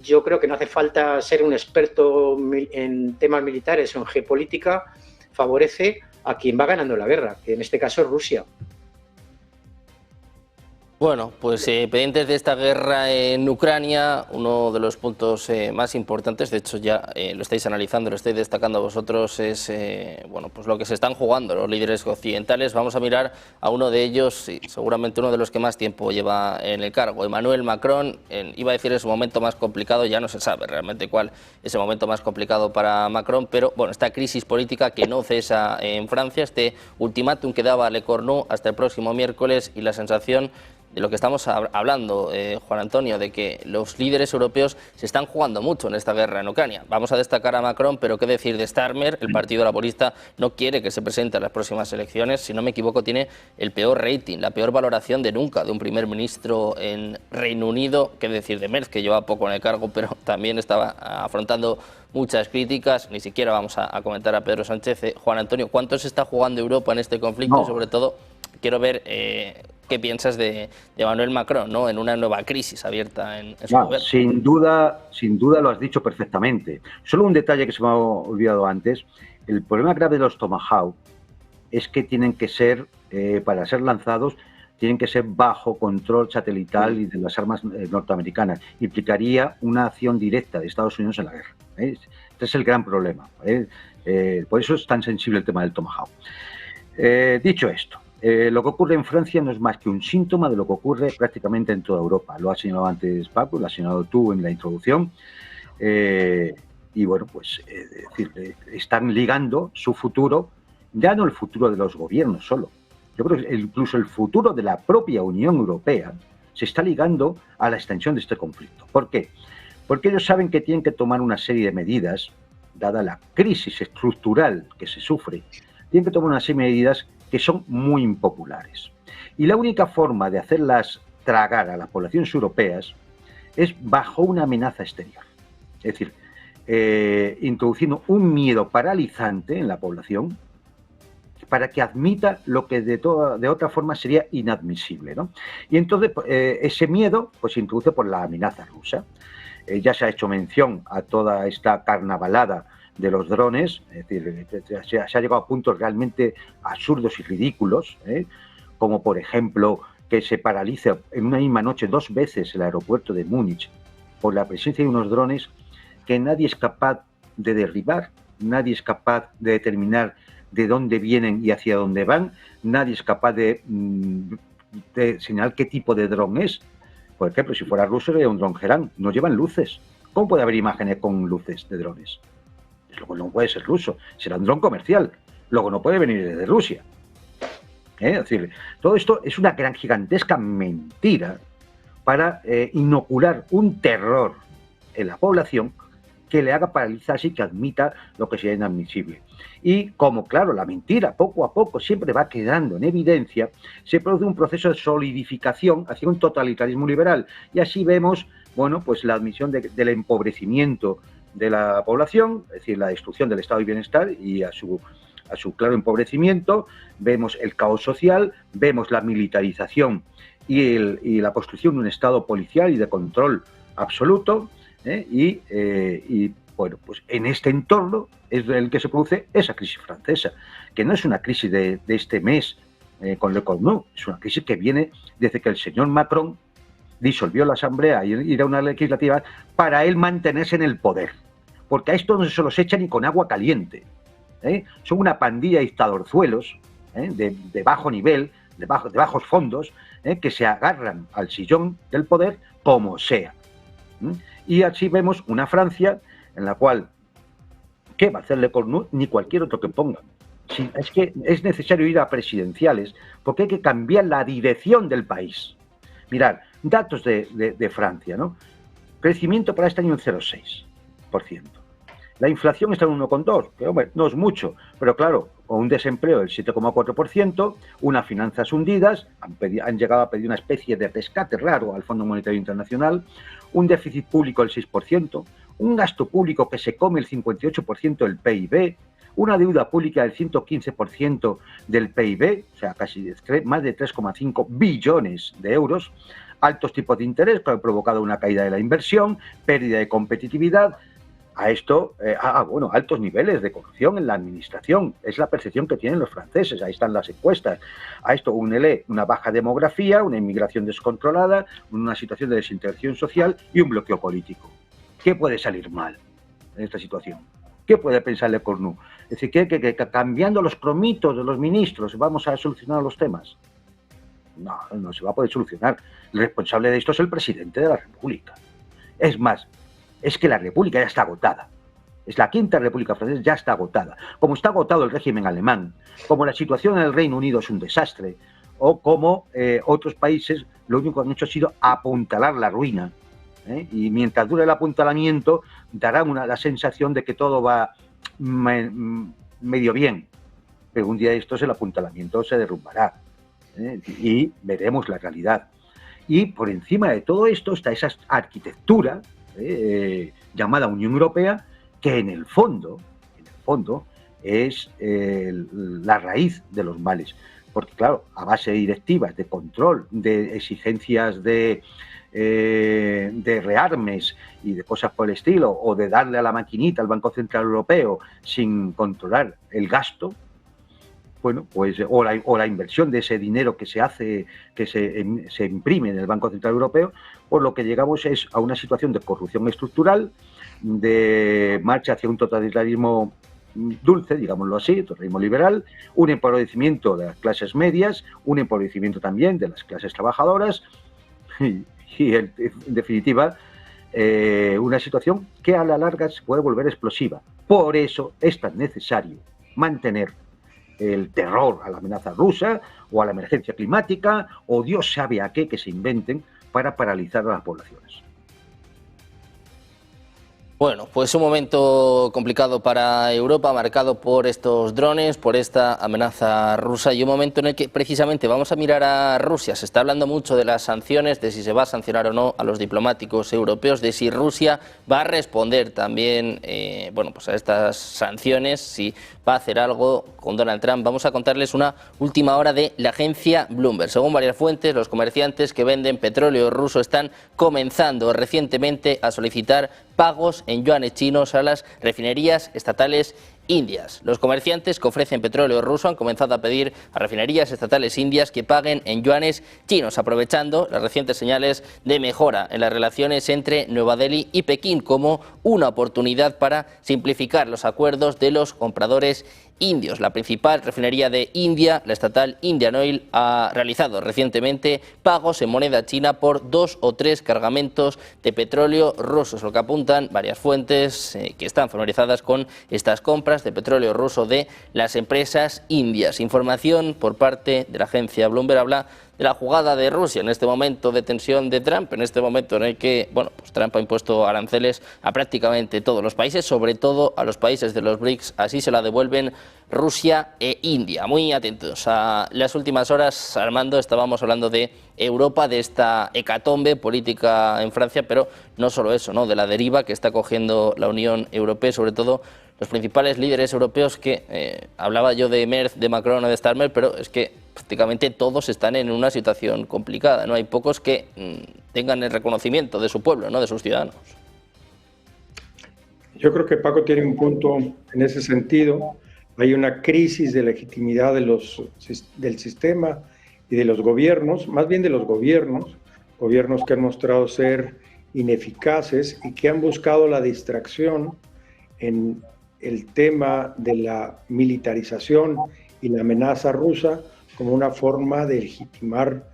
yo creo que no hace falta ser un experto en temas militares o en geopolítica, favorece a quien va ganando la guerra, que en este caso es Rusia. Bueno, pues pendientes de esta guerra en Ucrania, uno de los puntos más importantes, de hecho ya lo estáis analizando, lo estáis destacando vosotros, es bueno, pues lo que se están jugando los líderes occidentales. Vamos a mirar a uno de ellos, y seguramente uno de los que más tiempo lleva en el cargo, Emmanuel Macron. Iba a decir es su momento más complicado, ya no se sabe realmente cuál es el momento más complicado para Macron, pero bueno, esta crisis política que no cesa en Francia, este ultimátum que daba Le Cornu hasta el próximo miércoles, y la sensación de lo que estamos hablando, Juan Antonio, de que los líderes europeos se están jugando mucho en esta guerra en Ucrania. Vamos a destacar a Macron, pero qué decir de Starmer. El Partido Laborista no quiere que se presente a las próximas elecciones. Si no me equivoco, tiene el peor rating, la peor valoración de nunca de un primer ministro en Reino Unido. Qué decir de Merz, que lleva poco en el cargo, pero también estaba afrontando muchas críticas. Ni siquiera vamos a comentar a Pedro Sánchez. Juan Antonio, ¿cuánto se está jugando Europa en este conflicto? No. Y sobre todo, quiero ver qué piensas de Emmanuel Macron, ¿no?, en una nueva crisis abierta en su gobierno. Sin duda lo has dicho perfectamente. Solo un detalle que se me ha olvidado antes. El problema grave de los Tomahawk es que tienen que ser, para ser lanzados, tienen que ser bajo control satelital y de las armas norteamericanas. Implicaría una acción directa de Estados Unidos en la guerra. Este es el gran problema. Por eso es tan sensible el tema del Tomahawk. Dicho esto, lo que ocurre en Francia no es más que un síntoma de lo que ocurre prácticamente en toda Europa. Lo ha señalado antes Paco, lo has señalado tú en la introducción. Y bueno, pues están ligando su futuro, ya no el futuro de los gobiernos solo. Yo creo que incluso el futuro de la propia Unión Europea se está ligando a la extensión de este conflicto. ¿Por qué? Porque ellos saben que tienen que tomar una serie de medidas, dada la crisis estructural que se sufre, tienen que tomar una serie de medidas que son muy impopulares. Y la única forma de hacerlas tragar a las poblaciones europeas es bajo una amenaza exterior. Es decir, introduciendo un miedo paralizante en la población para que admita lo que de otra forma sería inadmisible, ¿no? Y entonces ese miedo pues, se introduce por la amenaza rusa. Ya se ha hecho mención a toda esta carnavalada de los drones, es decir, se ha llegado a puntos realmente absurdos y ridículos, como por ejemplo que se paralice en una misma noche 2 veces el aeropuerto de Múnich por la presencia de unos drones que nadie es capaz de derribar, nadie es capaz de determinar de dónde vienen y hacia dónde van, nadie es capaz de señalar qué tipo de dron es. Por ejemplo, si fuera ruso sería un dron Gerán, no llevan luces. ¿Cómo puede haber imágenes con luces de drones? Luego no puede ser ruso, será un dron comercial, luego no puede venir desde Rusia. Es decir, todo esto es una gran gigantesca mentira para inocular un terror en la población que le haga paralizarse y que admita lo que sea inadmisible. Y como, claro, la mentira poco a poco siempre va quedando en evidencia, se produce un proceso de solidificación hacia un totalitarismo liberal. Y así vemos, bueno, pues la admisión del empobrecimiento de la población, es decir, la destrucción del estado de bienestar y a su claro empobrecimiento, vemos el caos social, vemos la militarización y la construcción de un estado policial y de control absoluto, y bueno, pues en este entorno es el que se produce esa crisis francesa, que no es una crisis de este mes con Le Cornu, es una crisis que viene desde que el señor Macron disolvió la Asamblea y era una legislativa para él mantenerse en el poder. Porque a esto no se los echa ni con agua caliente. Son una pandilla de dictadorzuelos de bajo nivel, de bajos fondos, que se agarran al sillón del poder como sea. Y así vemos una Francia en la cual, ¿qué va a hacer Le Cornu? Ni cualquier otro que pongan. Sí, es que es necesario ir a presidenciales porque hay que cambiar la dirección del país. Mirad, datos de Francia, ¿no? Crecimiento para este año un 0,6%. La inflación está en 1,2%, que hombre, no es mucho, pero claro, con un desempleo del 7,4%, unas finanzas hundidas, han llegado a pedir una especie de rescate raro al Fondo Monetario Internacional, un déficit público del 6%, un gasto público que se come el 58% del PIB, una deuda pública del 115% del PIB, o sea, casi más de 3,5 billones de euros, altos tipos de interés que han provocado una caída de la inversión, pérdida de competitividad. A esto, bueno, altos niveles de corrupción en la administración. Es la percepción que tienen los franceses. Ahí están las encuestas. A esto únele una baja demografía, una inmigración descontrolada, una situación de desintegración social y un bloqueo político. ¿Qué puede salir mal en esta situación? ¿Qué puede pensar Le Cornu? Es decir, que cambiando los cromitos de los ministros vamos a solucionar los temas. No, no se va a poder solucionar. El responsable de esto es el presidente de la República. Es más, es que la República ya está agotada. Es la quinta República Francesa, ya está agotada. Como está agotado el régimen alemán, como la situación en el Reino Unido es un desastre, o como otros países lo único que han hecho ha sido apuntalar la ruina. Y mientras dure el apuntalamiento, dará la sensación de que todo va medio bien. Pero un día de estos el apuntalamiento se derrumbará. Y veremos la realidad. Y por encima de todo esto está esa arquitectura llamada Unión Europea, que en el fondo es la raíz de los males. Porque claro, a base de directivas, de control, de exigencias de rearmes y de cosas por el estilo, o de darle a la maquinita al Banco Central Europeo sin controlar el gasto, bueno, pues o la inversión de ese dinero que se hace, que se imprime en el Banco Central Europeo, pues lo que llegamos es a una situación de corrupción estructural, de marcha hacia un totalitarismo dulce, digámoslo así, totalitarismo liberal, un empobrecimiento de las clases medias, un empobrecimiento también de las clases trabajadoras y en definitiva una situación que a la larga se puede volver explosiva. Por eso es tan necesario mantener el terror a la amenaza rusa o a la emergencia climática o Dios sabe a qué que se inventen para paralizar a las poblaciones. Bueno, pues un momento complicado para Europa, marcado por estos drones, por esta amenaza rusa, y un momento en el que precisamente vamos a mirar a Rusia. Se está hablando mucho de las sanciones, de si se va a sancionar o no a los diplomáticos europeos, de si Rusia va a responder también bueno, pues a estas sanciones, si va a hacer algo con Donald Trump. Vamos a contarles una última hora de la agencia Bloomberg. Según varias fuentes, los comerciantes que venden petróleo ruso están comenzando recientemente a solicitar pagos en yuanes chinos a las refinerías estatales indias. Los comerciantes que ofrecen petróleo ruso han comenzado a pedir a refinerías estatales indias que paguen en yuanes chinos, aprovechando las recientes señales de mejora en las relaciones entre Nueva Delhi y Pekín como una oportunidad para simplificar los acuerdos de los compradores indios. La principal refinería de India, la estatal Indian Oil, ha realizado recientemente pagos en moneda china por 2 o 3 cargamentos de petróleo ruso, es lo que apuntan varias fuentes que están familiarizadas con estas compras de petróleo ruso de las empresas indias. Información por parte de la agencia Bloomberg habla de la jugada de Rusia en este momento de tensión de Trump, en este momento en el que bueno, pues Trump ha impuesto aranceles a prácticamente todos los países, sobre todo a los países de los BRICS, así se la devuelven Rusia e India. Muy atentos a las últimas horas, Armando, estábamos hablando de Europa, de esta hecatombe política en Francia, pero no solo eso, ¿no? De la deriva que está cogiendo la Unión Europea, sobre todo los principales líderes europeos que, hablaba yo de Merz, de Macron o de Starmer, pero es que prácticamente todos están en una situación complicada, ¿no? Hay pocos que tengan el reconocimiento de su pueblo, ¿no? De sus ciudadanos. Yo creo que Paco tiene un punto en ese sentido. Hay una crisis de legitimidad del sistema y de los gobiernos, más bien de los gobiernos que han mostrado ser ineficaces y que han buscado la distracción en el tema de la militarización y la amenaza rusa como una forma de legitimar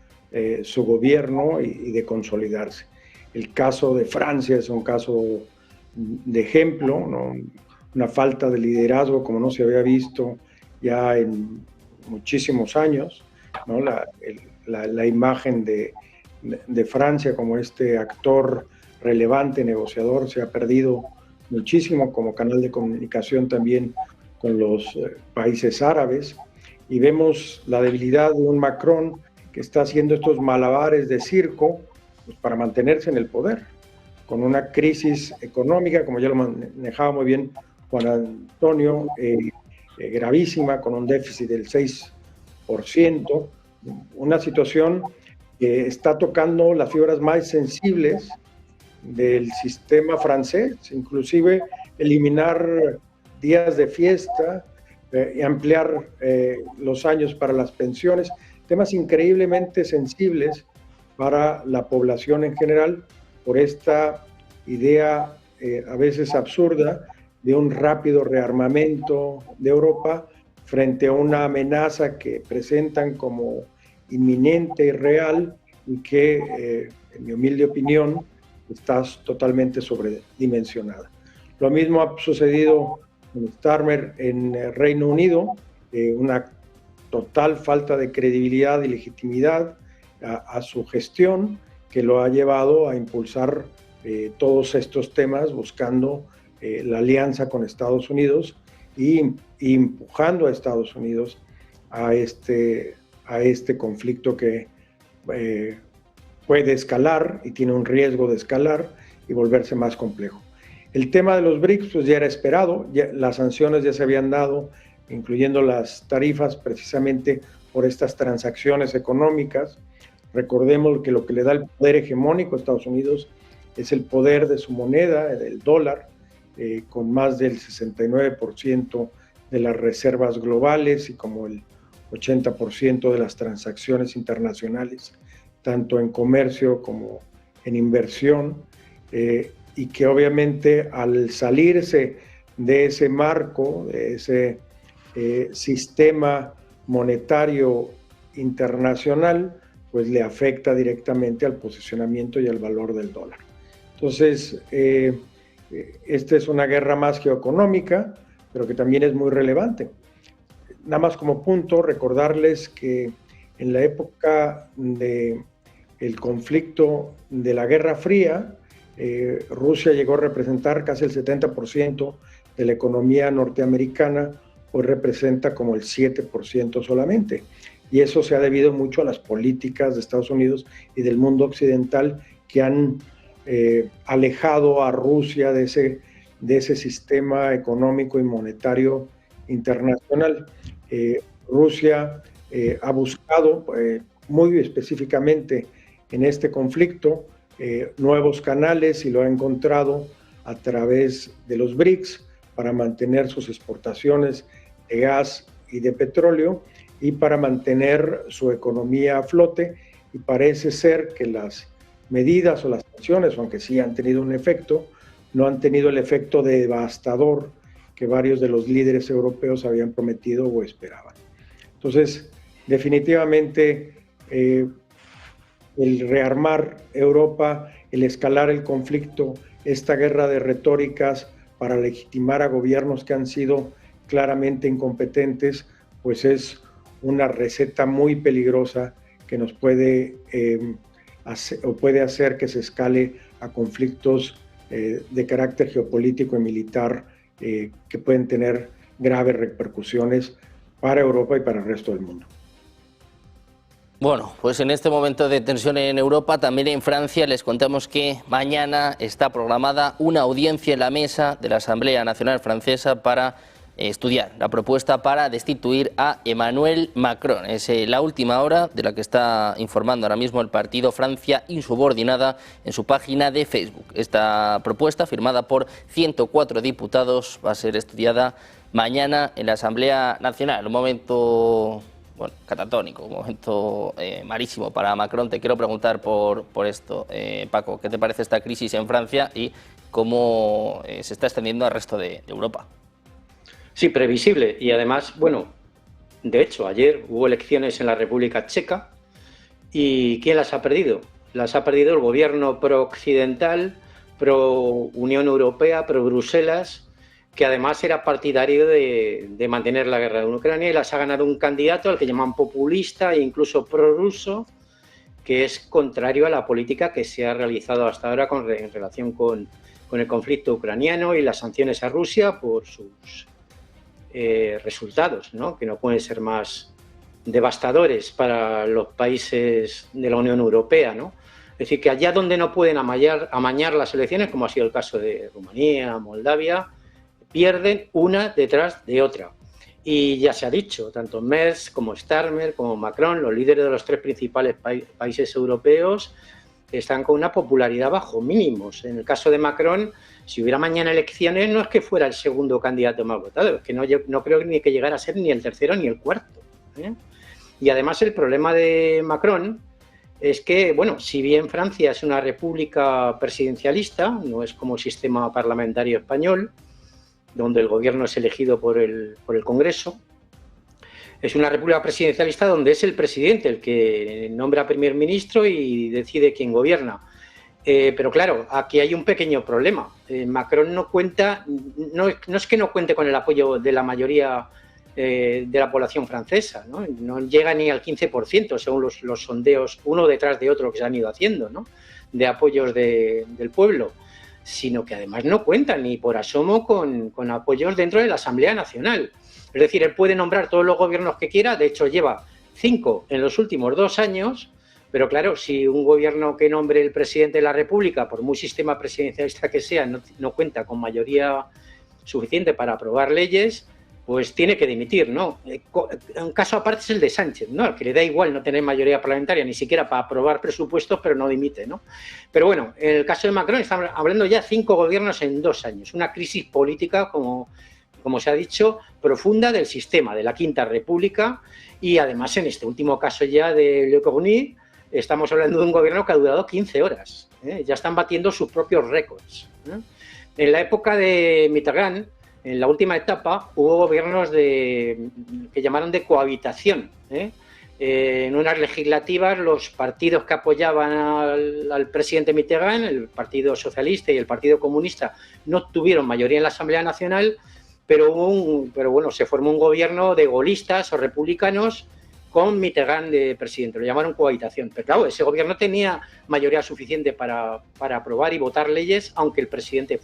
su gobierno y de consolidarse. El caso de Francia es un caso de ejemplo, ¿no? Una falta de liderazgo como no se había visto ya en muchísimos años, ¿no? La imagen de Francia como este actor relevante, negociador, se ha perdido muchísimo como canal de comunicación también con los países árabes, y vemos la debilidad de un Macron que está haciendo estos malabares de circo pues, para mantenerse en el poder, con una crisis económica, como ya lo manejaba muy bien Juan Antonio, gravísima, con un déficit del 6%, una situación está tocando las fibras más sensibles del sistema francés, inclusive eliminar días de fiesta y ampliar los años para las pensiones, temas increíblemente sensibles para la población en general, por esta idea a veces absurda de un rápido rearmamento de Europa frente a una amenaza que presentan como inminente y real y que, en mi humilde opinión, está totalmente sobredimensionada. Lo mismo ha sucedido con Starmer en el Reino Unido, una total falta de credibilidad y legitimidad a su gestión, que lo ha llevado a impulsar todos estos temas buscando la alianza con Estados Unidos y empujando a Estados Unidos a este conflicto que puede escalar y tiene un riesgo de escalar y volverse más complejo. El tema de los BRICS pues ya era esperado, las sanciones ya se habían dado, incluyendo las tarifas precisamente por estas transacciones económicas. Recordemos que lo que le da el poder hegemónico a Estados Unidos es el poder de su moneda, del dólar, con más del 69% de las reservas globales y como el 80% de las transacciones internacionales, tanto en comercio como en inversión, y que obviamente al salirse de ese marco, de ese sistema monetario internacional, pues le afecta directamente al posicionamiento y al valor del dólar. Entonces, esta es una guerra más geoeconómica, pero que también es muy relevante. Nada más como punto, recordarles que en la época del conflicto de la Guerra Fría, Rusia llegó a representar casi el 70% de la economía norteamericana, hoy representa como el 7% solamente. Y eso se ha debido mucho a las políticas de Estados Unidos y del mundo occidental que han alejado a Rusia de ese sistema económico y monetario internacional. Rusia ha buscado muy específicamente en este conflicto nuevos canales y lo ha encontrado a través de los BRICS para mantener sus exportaciones de gas y de petróleo y para mantener su economía a flote, y parece ser que las medidas o las sanciones, aunque sí han tenido un efecto, no han tenido el efecto devastador que varios de los líderes europeos habían prometido o esperaban. Entonces, definitivamente, el rearmar Europa, el escalar el conflicto, esta guerra de retóricas para legitimar a gobiernos que han sido claramente incompetentes, pues es una receta muy peligrosa que nos puede hacer que se escale a conflictos de carácter geopolítico y militar que pueden tener graves repercusiones para Europa y para el resto del mundo. Bueno, pues en este momento de tensión en Europa, también en Francia, les contamos que mañana está programada una audiencia en la mesa de la Asamblea Nacional Francesa para estudiar la propuesta para destituir a Emmanuel Macron. Es la última hora de la que está informando ahora mismo el partido Francia Insubordinada en su página de Facebook. Esta propuesta, firmada por 104 diputados, va a ser estudiada mañana en la Asamblea Nacional. Un momento, bueno, catatónico, un momento malísimo para Macron. Te quiero preguntar por esto, Paco, ¿qué te parece esta crisis en Francia y cómo se está extendiendo al resto de Europa? Sí, previsible. Y además, bueno, de hecho, ayer hubo elecciones en la República Checa y ¿quién las ha perdido? Las ha perdido el gobierno pro-occidental, pro-Unión Europea, pro-Bruselas, que además era partidario de mantener la guerra en Ucrania, y las ha ganado un candidato al que llaman populista e incluso prorruso, que es contrario a la política que se ha realizado hasta ahora en relación con el conflicto ucraniano y las sanciones a Rusia por sus resultados, ¿no? Que no pueden ser más devastadores para los países de la Unión Europea, ¿no? Es decir, que allá donde no pueden amañar las elecciones, como ha sido el caso de Rumanía, Moldavia, pierden una detrás de otra. Y ya se ha dicho, tanto Merz como Starmer como Macron, los líderes de los 3 principales países europeos, están con una popularidad bajo mínimos. En el caso de Macron, si hubiera mañana elecciones, no es que fuera el segundo candidato más votado, es que no creo ni que llegara a ser ni el tercero ni el cuarto, ¿eh? Y además el problema de Macron es que, bueno, si bien Francia es una república presidencialista, no es como el sistema parlamentario español, donde el gobierno es elegido por el Congreso, es una república presidencialista donde es el presidente el que nombra primer ministro y decide quién gobierna. Pero claro, aquí hay un pequeño problema. Macron no cuenta, no es que no cuente con el apoyo de la mayoría de la población francesa, ¿no? No llega ni al 15%, según los sondeos, uno detrás de otro que se han ido haciendo, ¿no? De apoyos del pueblo, sino que además no cuenta ni por asomo con apoyos dentro de la Asamblea Nacional. Es decir, él puede nombrar todos los gobiernos que quiera, de hecho lleva 5 en los últimos 2 años, pero claro, si un gobierno que nombre el presidente de la República, por muy sistema presidencialista que sea, no cuenta con mayoría suficiente para aprobar leyes, pues tiene que dimitir, ¿no? Un caso aparte es el de Sánchez, ¿no? Al que le da igual no tener mayoría parlamentaria, ni siquiera para aprobar presupuestos, pero no dimite, ¿no? Pero bueno, en el caso de Macron estamos hablando ya 5 gobiernos en 2 años, una crisis política, como se ha dicho, profunda del sistema, de la Quinta República, y además en este último caso ya de Le Cornu, estamos hablando de un gobierno que ha durado 15 horas, ¿eh? Ya están batiendo sus propios récords, ¿eh? En la época de Mitterrand, en la última etapa, hubo gobiernos que llamaron de cohabitación, ¿eh? En unas legislativas, los partidos que apoyaban al presidente Mitterrand, el Partido Socialista y el Partido Comunista, no tuvieron mayoría en la Asamblea Nacional, pero bueno, se formó un gobierno de gaullistas o republicanos con Mitterrand de presidente, lo llamaron cohabitación. Pero claro, ese gobierno tenía mayoría suficiente para aprobar y votar leyes, aunque el presidente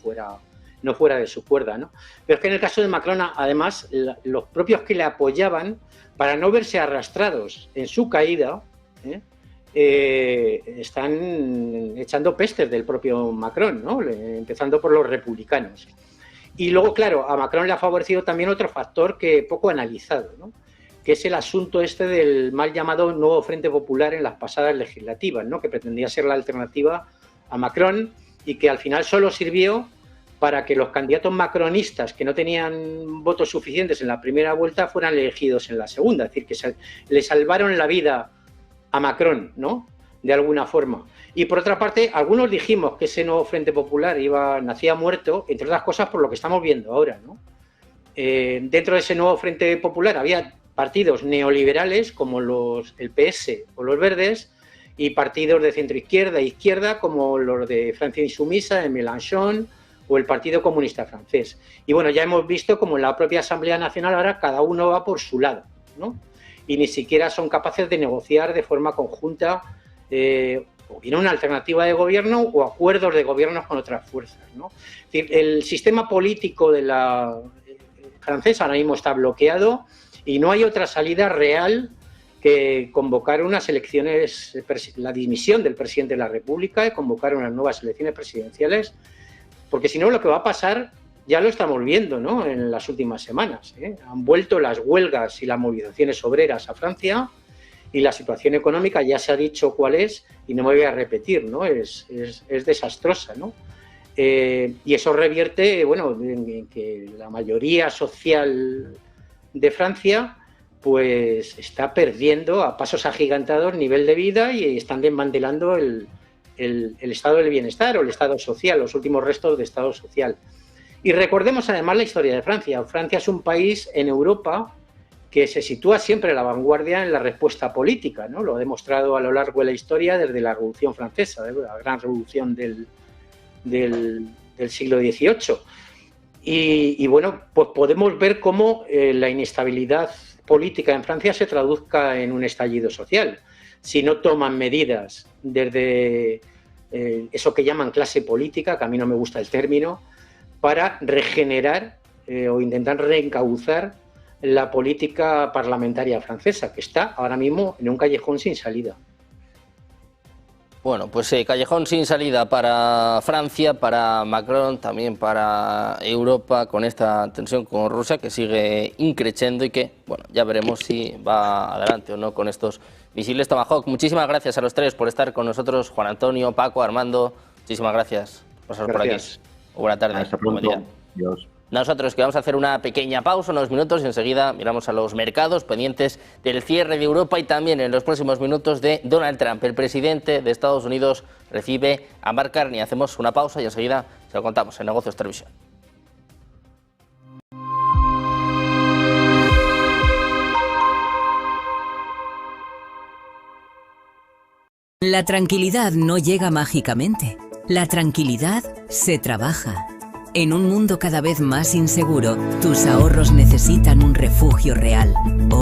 no fuera de su cuerda, ¿no? Pero es que en el caso de Macron, además, los propios que le apoyaban, para no verse arrastrados en su caída, están echando pestes del propio Macron, ¿no? Empezando por los republicanos. Y luego, claro, a Macron le ha favorecido también otro factor que poco analizado, ¿no? Que es el asunto del mal llamado Nuevo Frente Popular en las pasadas legislativas, ¿no? Que pretendía ser la alternativa a Macron y que al final solo sirvió para que los candidatos macronistas que no tenían votos suficientes en la primera vuelta fueran elegidos en la segunda. Es decir, que le salvaron la vida a Macron, ¿no? De alguna forma. Y por otra parte, algunos dijimos que ese Nuevo Frente Popular nacía muerto, entre otras cosas por lo que estamos viendo ahora, ¿no? Dentro de ese Nuevo Frente Popular había partidos neoliberales como el PS o los Verdes y partidos de centroizquierda e izquierda como los de Francia Insumisa, de Mélenchon o el Partido Comunista Francés. Y bueno, ya hemos visto como en la propia Asamblea Nacional ahora cada uno va por su lado, ¿no? Y ni siquiera son capaces de negociar de forma conjunta o bien una alternativa de gobierno o acuerdos de gobiernos con otras fuerzas, ¿no? Es decir, el sistema político de la francesa ahora mismo está bloqueado y no hay otra salida real que convocar unas elecciones, la dimisión del presidente de la República y convocar unas nuevas elecciones presidenciales, porque si no lo que va a pasar, ya lo estamos viendo, ¿no? En las últimas semanas, ¿eh? Han vuelto las huelgas y las movilizaciones obreras a Francia y la situación económica ya se ha dicho cuál es y no me voy a repetir, ¿no? Es desastrosa, ¿no? Y eso revierte, bueno, en que la mayoría social de Francia pues está perdiendo a pasos agigantados nivel de vida y están desmantelando el estado del bienestar o el estado social, los últimos restos de estado social. Y recordemos además la historia de Francia. Francia es un país en Europa que se sitúa siempre a la vanguardia en la respuesta política, ¿no? Lo ha demostrado a lo largo de la historia desde la Revolución Francesa, la gran revolución del siglo XVIII. Y bueno, pues podemos ver cómo la inestabilidad política en Francia se traduzca en un estallido social. Si no toman medidas desde eso que llaman clase política, que a mí no me gusta el término, para regenerar o intentar reencauzar la política parlamentaria francesa, que está ahora mismo en un callejón sin salida. Bueno, pues callejón sin salida para Francia, para Macron, también para Europa, con esta tensión con Rusia que sigue increciendo y que, bueno, ya veremos si va adelante o no con estos misiles Tomahawk. Muchísimas gracias a los tres por estar con nosotros, Juan Antonio, Paco, Armando, muchísimas gracias por estar por aquí. Buena tarde. Hasta pronto. Adiós. Nosotros que vamos a hacer una pequeña pausa, unos minutos, y enseguida miramos a los mercados pendientes del cierre de Europa y también en los próximos minutos de Donald Trump. El presidente de Estados Unidos recibe a Mark Carney. Hacemos una pausa y enseguida se lo contamos en Negocios Televisión. La tranquilidad no llega mágicamente. La tranquilidad se trabaja. En un mundo cada vez más inseguro, tus ahorros necesitan un refugio real.